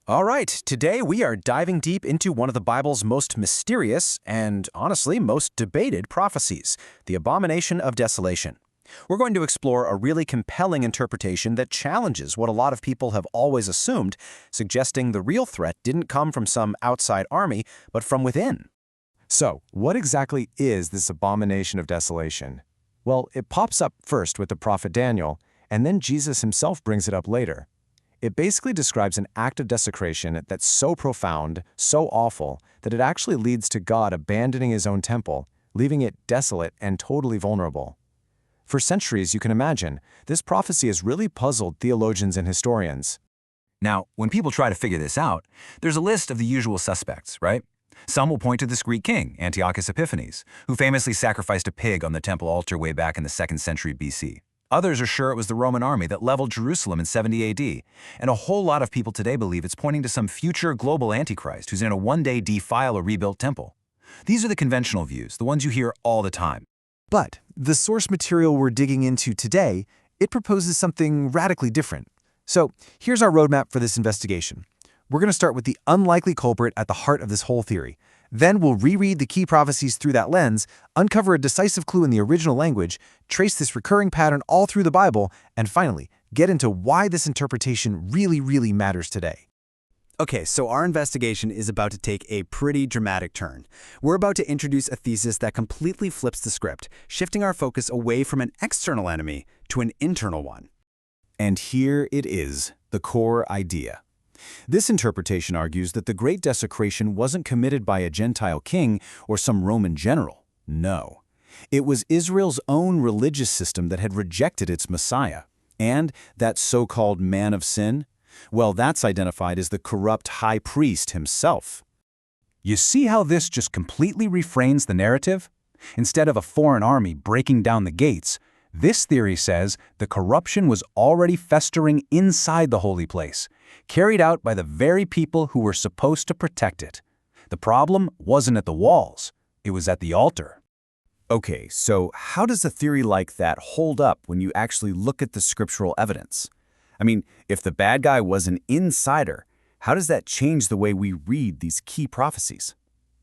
All right, today we are diving deep into one of the Bible's most mysterious and, honestly, most debated prophecies, the Abomination of Desolation. We're going to explore a really compelling interpretation that challenges what a lot of people have always assumed, suggesting the real threat didn't come from some outside army, but from within. So, what exactly is this abomination of desolation? Well, it pops up first with the prophet Daniel, and then Jesus himself brings it up later. It basically describes an act of desecration that's so profound, so awful, that it actually leads to God abandoning his own temple, leaving it desolate and totally vulnerable. For centuries, you can imagine, this prophecy has really puzzled theologians and historians. Now, when people try to figure this out, there's a list of the usual suspects, right? Some will point to this Greek king, Antiochus Epiphanes, who famously sacrificed a pig on the temple altar way back in the 2nd century BC. Others are sure it was the Roman army that leveled Jerusalem in 70 AD, and a whole lot of people today believe it's pointing to some future global antichrist who's in a one-day defile a rebuilt temple. These are the conventional views, the ones you hear all the time. But the source material we're digging into today, it proposes something radically different. So here's our roadmap for this investigation. We're going to start with the unlikely culprit at the heart of this whole theory. Then we'll reread the key prophecies through that lens, uncover a decisive clue in the original language, trace this recurring pattern all through the Bible, and finally, get into why this interpretation really matters today. Okay, so our investigation is about to take a pretty dramatic turn. We're about to introduce a thesis that completely flips the script, shifting our focus away from an external enemy to an internal one. And here it is, the core idea. This interpretation argues that the Great Desecration wasn't committed by a Gentile king or some Roman general. No. It was Israel's own religious system that had rejected its Messiah. And that so-called man of sin? Well, that's identified as the corrupt high priest himself. You see how this just completely reframes the narrative? Instead of a foreign army breaking down the gates, this theory says the corruption was already festering inside the holy place, carried out by the very people who were supposed to protect it. The problem wasn't at the walls, it was at the altar. Okay, so how does a theory like that hold up when you actually look at the scriptural evidence? I mean, if the bad guy was an insider, how does that change the way we read these key prophecies?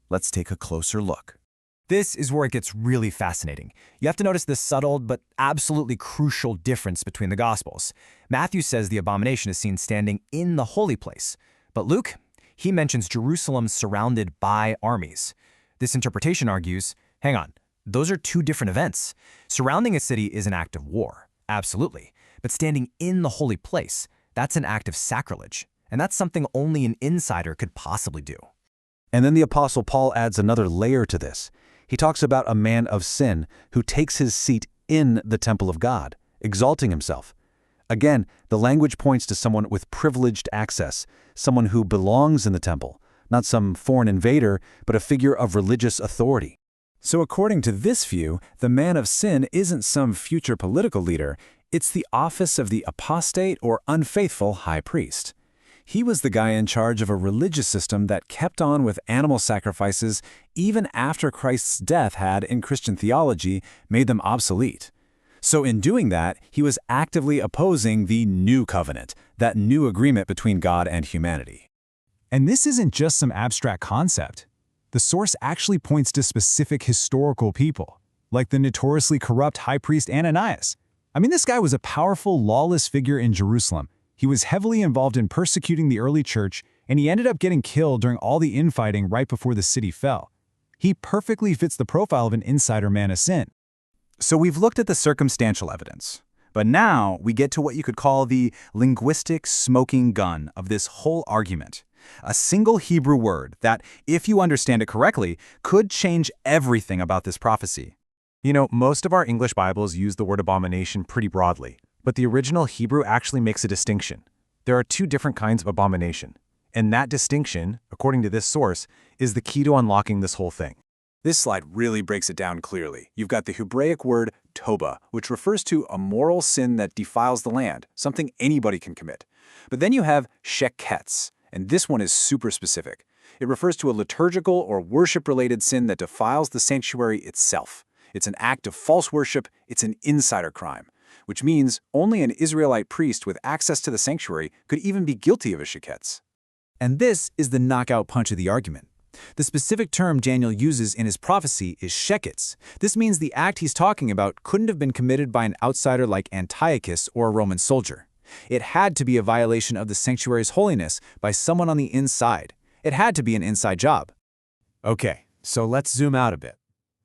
Let's take a closer look. This is where it gets really fascinating. You have to notice the subtle but absolutely crucial difference between the Gospels. Matthew says the abomination is seen standing in the holy place, but Luke, he mentions Jerusalem surrounded by armies. This interpretation argues, hang on, those are two different events. Surrounding a city is an act of war, absolutely, but standing in the holy place, that's an act of sacrilege, and that's something only an insider could possibly do. And then the Apostle Paul adds another layer to this. He talks about a man of sin who takes his seat in the temple of God, exalting himself. Again, the language points to someone with privileged access, someone who belongs in the temple, not some foreign invader, but a figure of religious authority. So according to this view, the man of sin isn't some future political leader, it's the office of the apostate or unfaithful high priest. He was the guy in charge of a religious system that kept on with animal sacrifices even after Christ's death had, in Christian theology, made them obsolete. So in doing that, he was actively opposing the new covenant, that new agreement between God and humanity. And this isn't just some abstract concept. The source actually points to specific historical people, like the notoriously corrupt high priest Ananias. I mean, this guy was a powerful, lawless figure in Jerusalem. He was heavily involved in persecuting the early church, and he ended up getting killed during all the infighting right before the city fell. He perfectly fits the profile of an insider man of sin. So we've looked at the circumstantial evidence, but now we get to what you could call the linguistic smoking gun of this whole argument. A single Hebrew word that, if you understand it correctly, could change everything about this prophecy. You know, most of our English Bibles use the word abomination pretty broadly, but the original Hebrew actually makes a distinction. There are two different kinds of abomination, and that distinction, according to this source, is the key to unlocking this whole thing. This slide really breaks it down clearly. You've got the Hebraic word toba, which refers to a moral sin that defiles the land, something anybody can commit. But then you have sheketz, and this one is super specific. It refers to a liturgical or worship-related sin that defiles the sanctuary itself. It's an act of false worship, it's an insider crime, which means only an Israelite priest with access to the sanctuary could even be guilty of a sheketz. And this is the knockout punch of the argument. The specific term Daniel uses in his prophecy is shekets. This means the act he's talking about couldn't have been committed by an outsider like Antiochus or a Roman soldier. It had to be a violation of the sanctuary's holiness by someone on the inside. It had to be an inside job. Okay, so let's zoom out a bit.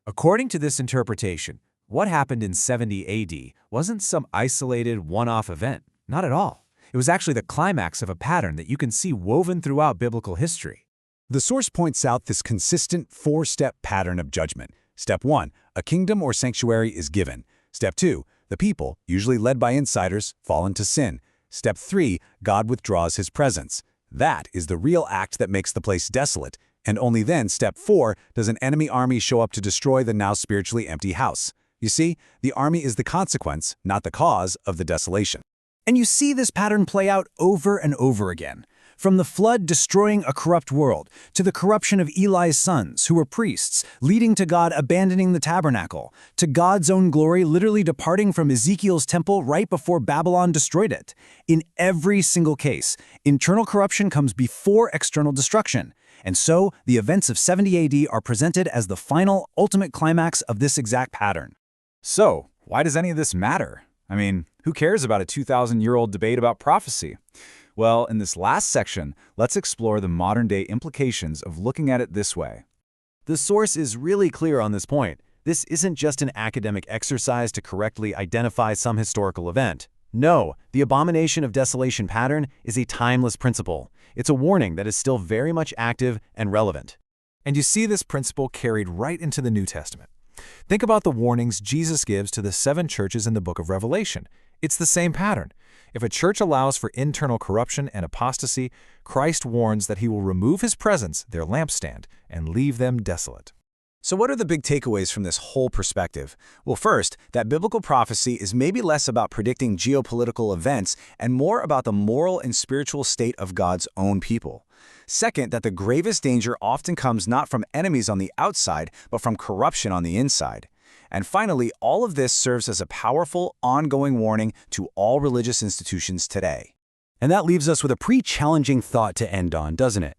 According to this interpretation, what happened in 70 AD wasn't some isolated one-off event. Not at all. It was actually the climax of a pattern that you can see woven throughout biblical history. The source points out this consistent four-step pattern of judgment. Step 1, a kingdom or sanctuary is given. Step 2, the people, usually led by insiders, fall into sin. Step 3, God withdraws his presence. That is the real act that makes the place desolate. And only then, step 4, does an enemy army show up to destroy the now spiritually empty house. You see, the army is the consequence, not the cause, of the desolation. And you see this pattern play out over and over again. From the flood destroying a corrupt world, to the corruption of Eli's sons, who were priests, leading to God abandoning the tabernacle, to God's own glory literally departing from Ezekiel's temple right before Babylon destroyed it. In every single case, internal corruption comes before external destruction. And so, the events of 70 AD are presented as the final, ultimate climax of this exact pattern. So, why does any of this matter? I mean, who cares about a 2,000-year-old debate about prophecy? Well, in this last section, let's explore the modern-day implications of looking at it this way. The source is really clear on this point. This isn't just an academic exercise to correctly identify some historical event. No, the Abomination of Desolation pattern is a timeless principle. It's a warning that is still very much active and relevant. And you see this principle carried right into the New Testament. Think about the warnings Jesus gives to the 7 churches in the book of Revelation. It's the same pattern. If a church allows for internal corruption and apostasy, Christ warns that he will remove his presence, their lampstand, and leave them desolate. So what are the big takeaways from this whole perspective? Well, first, that biblical prophecy is maybe less about predicting geopolitical events and more about the moral and spiritual state of God's own people. Second, that the gravest danger often comes not from enemies on the outside, but from corruption on the inside. And finally, all of this serves as a powerful, ongoing warning to all religious institutions today. And that leaves us with a pretty challenging thought to end on, doesn't it?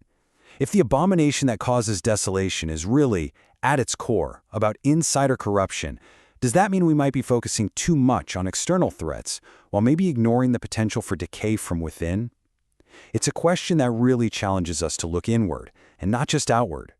If the abomination that causes desolation is really, at its core, about insider corruption, does that mean we might be focusing too much on external threats, while maybe ignoring the potential for decay from within? It's a question that really challenges us to look inward, and not just outward.